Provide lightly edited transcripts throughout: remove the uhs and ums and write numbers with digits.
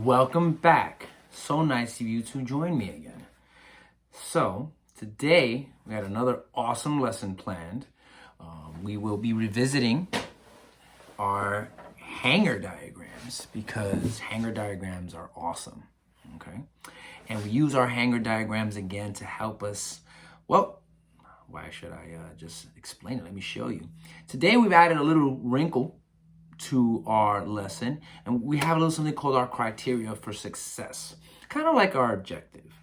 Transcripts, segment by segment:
welcome back. So nice of you to join me again. So today we had another awesome lesson planned. We will be revisiting our hanger diagrams because hanger diagrams are awesome, okay? And we use our hanger diagrams again to help us, well, why should I just explain it? Let me show you. Today we've added a little wrinkle to our lesson, and we have a little something called our criteria for success, kind of like our objective.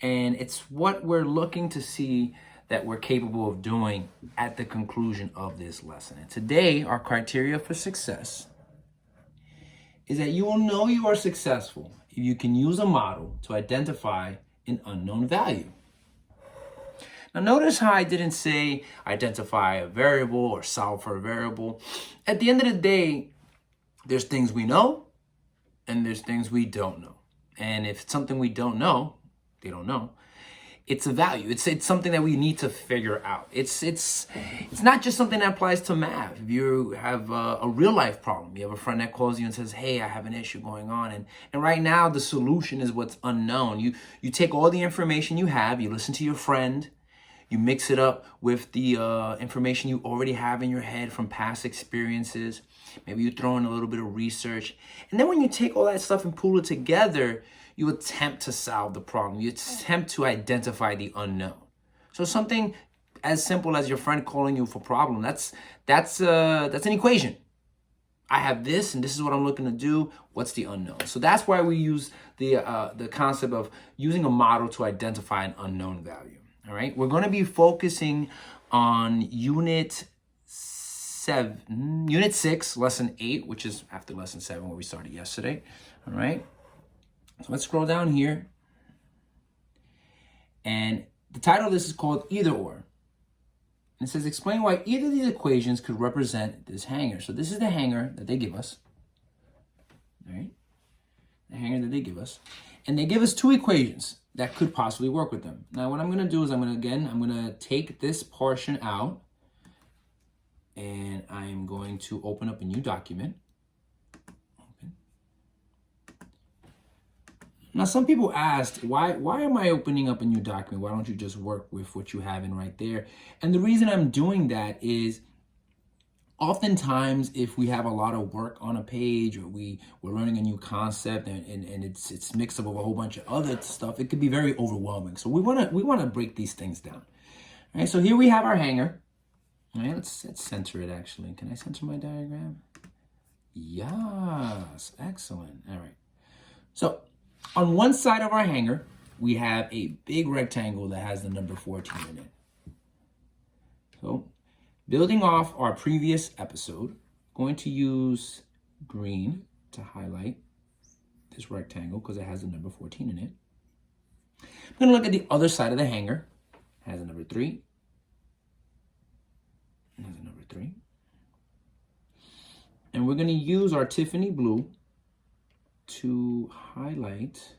And it's what we're looking to see that we're capable of doing at the conclusion of this lesson. And today, our criteria for success is that you will know you are successful if you can use a model to identify an unknown value. Now notice how I didn't say identify a variable or solve for a variable. At the end of the day, there's things we know and there's things we don't know. And if it's something we don't know, they don't know, it's a value. It's something that we need to figure out. It's not just something that applies to math. If you have a real life problem, you have a friend that calls you and says, hey, I have an issue going on. And right now the solution is what's unknown. You take all the information you have, you listen to your friend, you mix it up with the information you already have in your head from past experiences. Maybe you throw in a little bit of research. And then when you take all that stuff and pull it together, you attempt to solve the problem. You attempt to identify the unknown. So something as simple as your friend calling you for a problem, that's an equation. I have this and this is what I'm looking to do. What's the unknown? So that's why we use the concept of using a model to identify an unknown value. All right, we're going to be focusing on Unit 6, Lesson 8, which is after Lesson 7 where we started yesterday. All right, so let's scroll down here. And the title of this is called EitherOr. And it says, explain why either of these equations could represent this hanger. So this is the hanger that they give us. All right, the hanger that they give us. And they give us two equations that could possibly work with them. Now, what I'm going to do is I'm going to take this portion out and I'm going to open up a new document. Okay. Now, some people asked, why am I opening up a new document? Why don't you just work with what you have in right there? And the reason I'm doing that is oftentimes, if we have a lot of work on a page or we're learning a new concept and it's mixed up with a whole bunch of other stuff, it could be very overwhelming. So we want to break these things down. All right, so here we have our hanger. All right, let's center it actually. Can I center my diagram? Yes, excellent. All right. So on one side of our hanger, we have a big rectangle that has the number 14 in it. So building off our previous episode, going to use green to highlight this rectangle because it has the number 14 in it. I'm going to look at the other side of the hanger. It has a number 3. It has a number 3. And we're going to use our Tiffany blue to highlight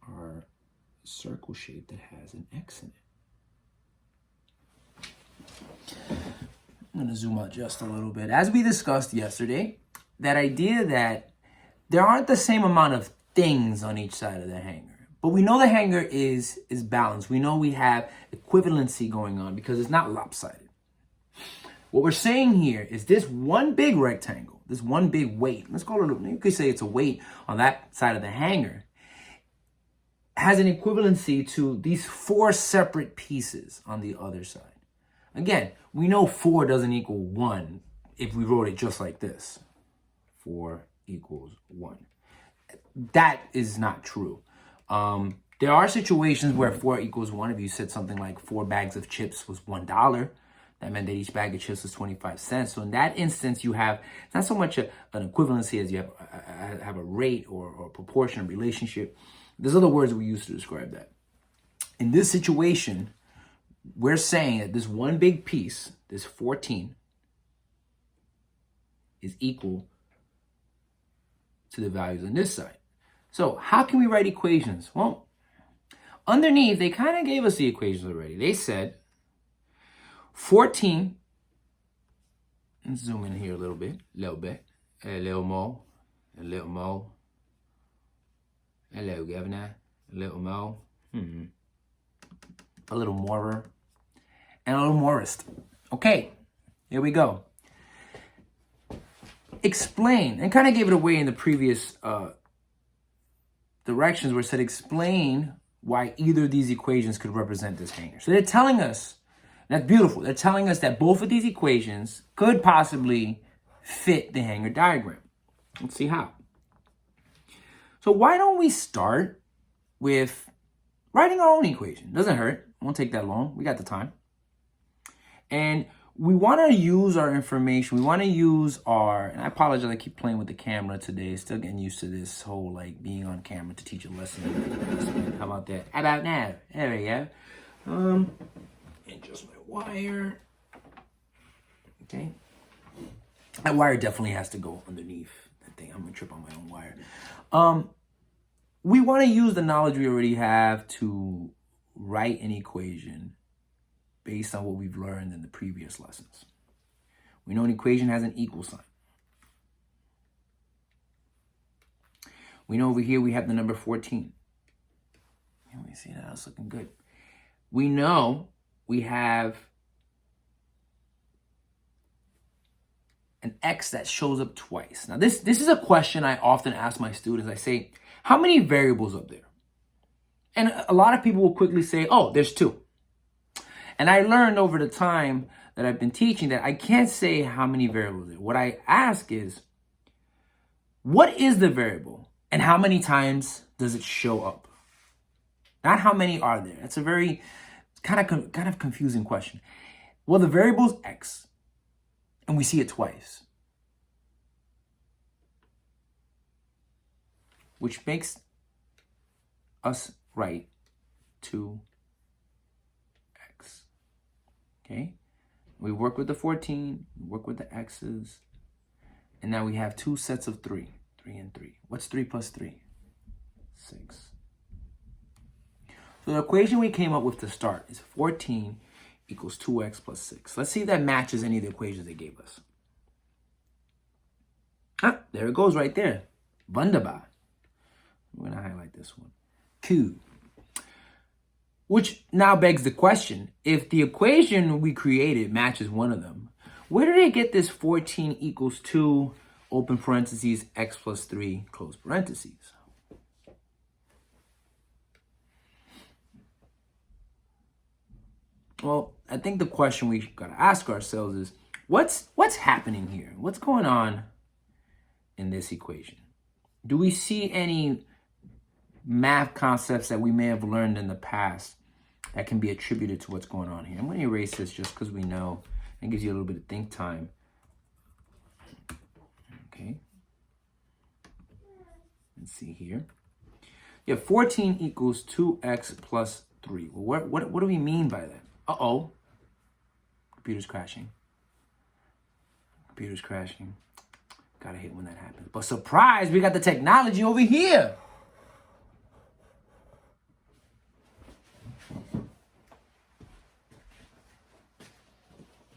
our circle shape that has an X in it. I'm going to zoom out just a little bit. As we discussed yesterday, that idea that there aren't the same amount of things on each side of the hanger. But we know the hanger is balanced. We know we have equivalency going on because it's not lopsided. What we're saying here is this one big rectangle, this one big weight, let's call it, you could say it's a weight on that side of the hanger, has an equivalency to these 4 separate pieces on the other side. Again, we know 4 doesn't equal 1 if we wrote it just like this. 4 equals 1. That is not true. There are situations where 4 equals 1. If you said something like 4 bags of chips was $1, that meant that each bag of chips was 25 cents. So in that instance, you have not so much an equivalency as you have a rate or proportion, relationship. There's other words we use to describe that. In this situation, we're saying that this one big piece, this 14, is equal to the values on this side. So how can we write equations? Well, underneath, they kind of gave us the equations already. They said 14, let's zoom in here a little bit more. A little Mo. Hello, Governor. A little Mo. A little Morer. And a little Morist. Okay, here we go. Explain, and kind of gave it away in the previous directions where it said explain why either of these equations could represent this hanger. So they're telling us, that's beautiful, they're telling us that both of these equations could possibly fit the hanger diagram. Let's see how. So why don't we start with writing our own equation? Doesn't hurt, won't take that long, we got the time. And we want to use our information. We want to use our, and I apologize, I keep playing with the camera today. Still getting used to this whole like being on camera to teach a lesson. How about that? How about now? There we go. And just my wire. Okay. That wire definitely has to go underneath that thing. I'm going to trip on my own wire. We want to use the knowledge we already have to write an equation based on what we've learned in the previous lessons. We know an equation has an equal sign. We know over here we have the number 14. Let me see, that's looking good. We know we have an x that shows up twice. Now this is a question I often ask my students. I say, how many variables up there? And a lot of people will quickly say, oh, there's 2. And I learned over the time that I've been teaching that I can't say how many variables there are. What I ask is, what is the variable and how many times does it show up? Not how many are there. That's a very kind of confusing question. Well, the variable is x, and we see it twice, which makes us write 2x. Okay, we work with the 14, we work with the x's, and now we have 2 sets of 3, 3 and 3. What's 3 plus 3? 6. So the equation we came up with to start is 14 equals 2x plus 6. Let's see if that matches any of the equations they gave us. Ah, there it goes right there. Wunderbar. I'm going to highlight this one. Q. Which now begs the question, if the equation we created matches one of them, where did they get this 14 equals 2, open parentheses, x plus 3, close parentheses? Well, I think the question we got to ask ourselves is, what's happening here? What's going on in this equation? Do we see any math concepts that we may have learned in the past that can be attributed to what's going on here? I'm going to erase this just because we know. It gives you a little bit of think time. Okay. Let's see here. You have 14 equals 2x plus 3. Well, what do we mean by that? Uh-oh. Computer's crashing. Computer's crashing. Gotta hate when that happens. But surprise, we got the technology over here.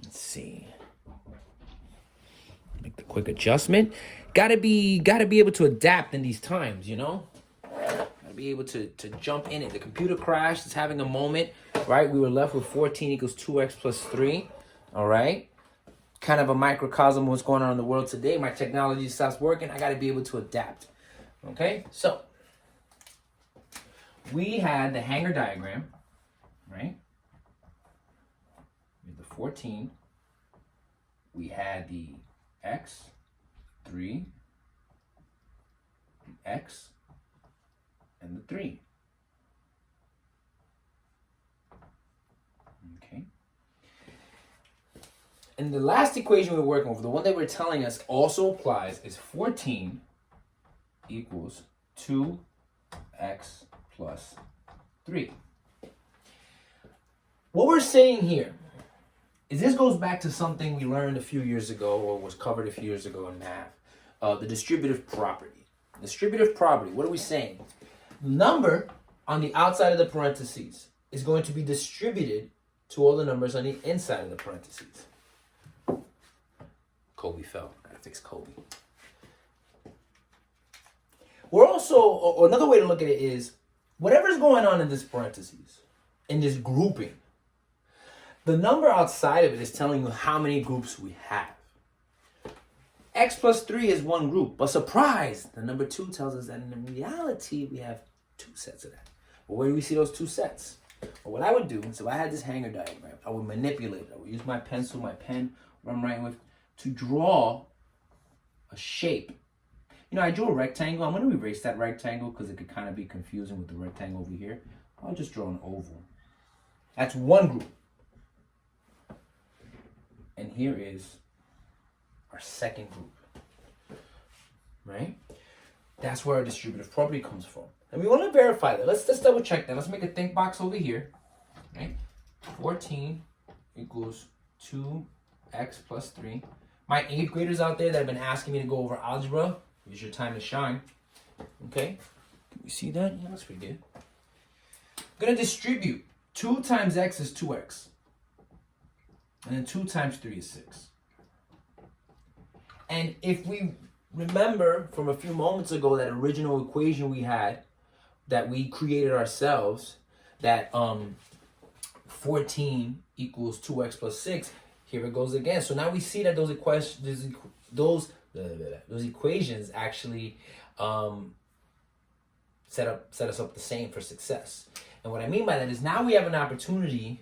Let's see. Make the quick adjustment. Gotta be able to adapt in these times, you know? Gotta be able to jump in it. The computer crashed, it's having a moment, right? We were left with 14 equals 2x plus 3, all right? Kind of a microcosm of what's going on in the world today. My technology stops working, I gotta be able to adapt, okay? So, we had the hanger diagram, right? We had the 14. We had the x, 3, the x, and the 3. Okay. And the last equation we're working with, the one that we're telling us also applies, is 14 equals 2x plus 3. What we're saying here is this goes back to something we learned a few years ago, or was covered a few years ago in math, the distributive property. Distributive property, what are we saying? Number on the outside of the parentheses is going to be distributed to all the numbers on the inside of the parentheses. Kobe fell. Gotta fix Kobe. We're also, or another way to look at it is, whatever's going on in this parentheses, in this grouping, the number outside of it is telling you how many groups we have. X plus 3 is one group, but surprise, the number 2 tells us that in reality we have 2 sets of that. Well, where do we see those 2 sets? Well, what I would do, so if I had this hanger diagram, I would manipulate it. I would use my pencil, my pen, what I'm writing with, to draw a shape. You know, I drew a rectangle. I'm going to erase that rectangle because it could kind of be confusing with the rectangle over here. I'll just draw an oval. That's one group. And here is our second group, right? That's where our distributive property comes from. And we want to verify that. Let's double check that. Let's make a think box over here, right? 14 equals 2x plus 3. My 8th graders out there that have been asking me to go over algebra, here's your time to shine. Okay? Can we see that? Yeah, that's pretty good. I'm going to distribute. 2 times x is 2x. And then 2 times 3 is 6. And if we remember from a few moments ago that original equation we had that we created ourselves, that 14 equals 2x plus 6, here it goes again. So now we see that those equations actually set us up the same for success. And what I mean by that is now we have an opportunity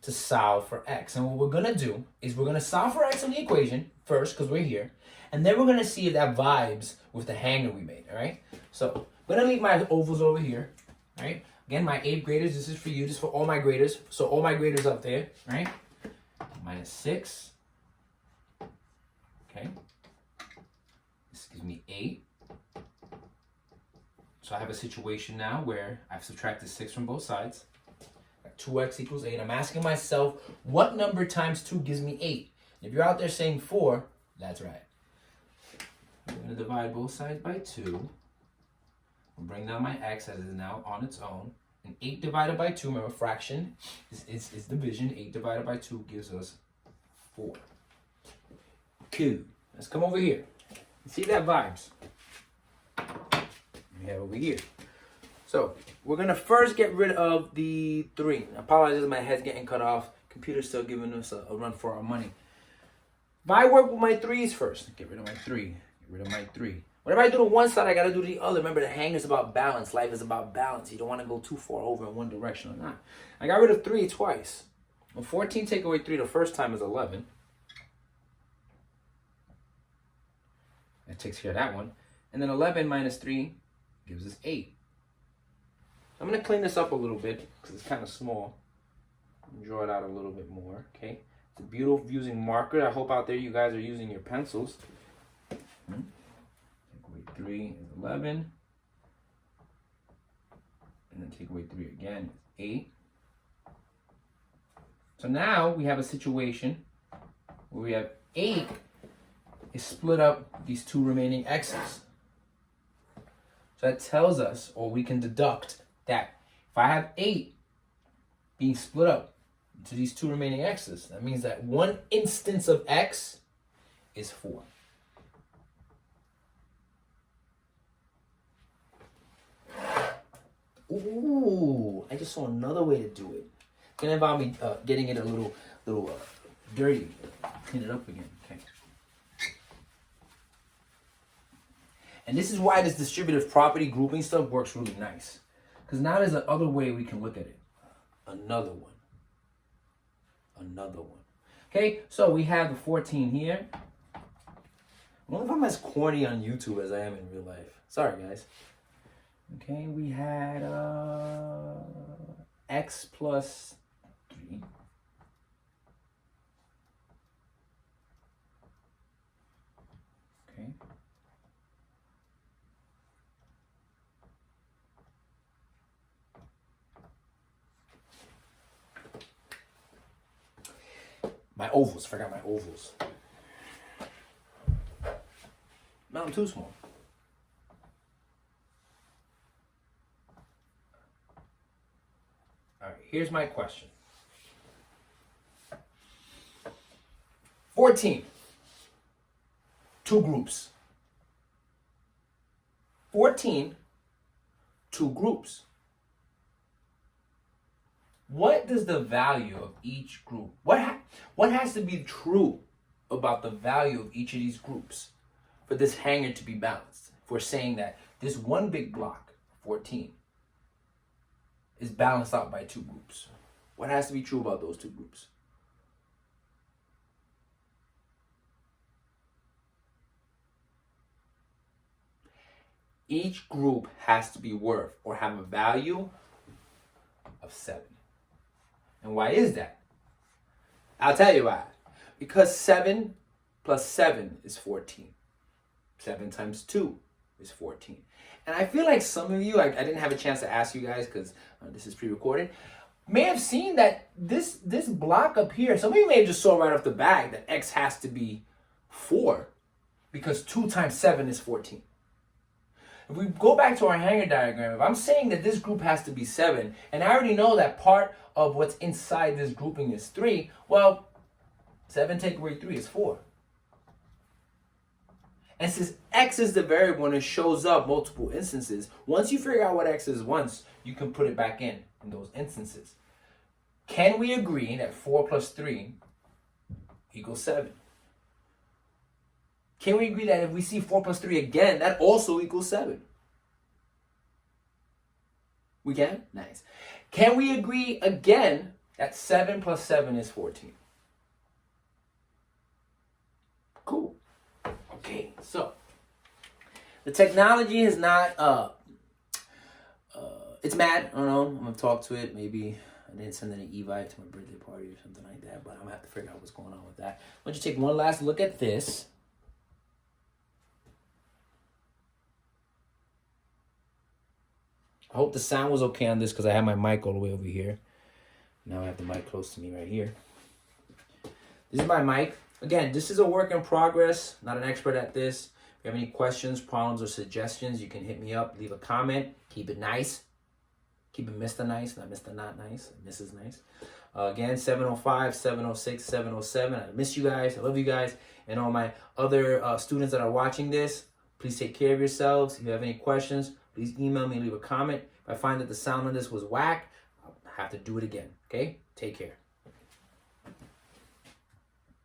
to solve for x. And what we're going to do is we're going to solve for x in the equation first because we're here. And then we're going to see if that vibes with the hanger we made, all right? So I'm going to leave my ovals over here, all right? Again, my 8th graders, this is for you, this is for all my graders. So all my graders up there, right? Minus 6. Okay. This gives me 8. So I have a situation now where I've subtracted 6 from both sides. 2x equals 8. I'm asking myself, what number times 2 gives me 8? If you're out there saying 4, that's right. I'm going to divide both sides by 2. I'll bring down my x as it is now on its own. And 8 divided by 2, remember fraction is division. 8 divided by 2 gives us 4. Cool. Let's come over here. See that vibes? We have over here. So we're going to first get rid of the 3. I apologize, my head's getting cut off. Computer's still giving us a run for our money. If I work with my 3's first, get rid of my 3. Get rid of my 3. Whenever I do the one side, I got to do the other. Remember, the hang is about balance. Life is about balance. You don't want to go too far over in one direction or not. I got rid of 3 twice. Well, 14 take away 3 the first time is 11. That takes care of that one. And then 11 minus 3 gives us 8. I'm going to clean this up a little bit because it's kind of small. Draw it out a little bit more, okay? It's a beautiful using marker. I hope out there you guys are using your pencils. Take away 3 is 11. And then take away 3 again is 8. So now we have a situation where we have 8 is split up these 2 remaining x's. So that tells us, or we can deduct, that if I have 8 being split up into these 2 remaining x's, that means that one instance of x is 4. Ooh, I just saw another way to do it. It's gonna involve me getting it a little dirty. Clean it up again. Okay. And this is why this distributive property grouping stuff works really nice. Because now there's another way we can look at it. Another one. Okay, so we have the 14 here. I wonder if I'm as corny on YouTube as I am in real life. Sorry, guys. Okay, we had x plus 3. Okay. My ovals, forgot my ovals. No, I'm too small. All right, here's my question. 14. 2 groups. 14 two groups. What does the value of each group, what has to be true about the value of each of these groups for this hanger to be balanced? If we're saying that this one big block, 14, is balanced out by two groups, what has to be true about those two groups? Each group has to be worth or have a value of 7. And why is that? I'll tell you why. Because 7 plus 7 is 14. 7 times 2 is 14. And I feel like some of you, I didn't have a chance to ask you guys because this is pre-recorded, may have seen that this block up here, some of you may have just saw right off the bat that x has to be 4 because 2 times 7 is 14. If we go back to our hanger diagram, if I'm saying that this group has to be 7, and I already know that part of what's inside this grouping is 3, well, 7 take away 3 is 4. And since x is the variable and it shows up multiple instances, once you figure out what x is once, you can put it back in those instances. Can we agree that 4 plus 3 equals 7? Can we agree that if we see 4 plus 3 again, that also equals 7? We can? Nice. Can we agree again that 7 plus 7 is 14? Cool. Okay, so the technology is not, it's mad. I don't know. I'm going to talk to it. Maybe I didn't send an invite to my birthday party or something like that, but I'm going to have to figure out what's going on with that. Why don't you take one last look at this. I hope the sound was okay on this because I have my mic all the way over here. Now I have the mic close to me right here. This is my mic. Again, this is a work in progress. Not an expert at this. If you have any questions, problems, or suggestions, you can hit me up. Leave a comment. Keep it nice. Keep it Mr. Nice, not Mr. Not Nice. Mrs. Nice. Again, 705, 706, 707. I miss you guys. I love you guys. And all my other students that are watching this, please take care of yourselves. If you have any questions, please email me, leave a comment. If I find that the sound on this was whack, I'll have to do it again. Okay? Take care.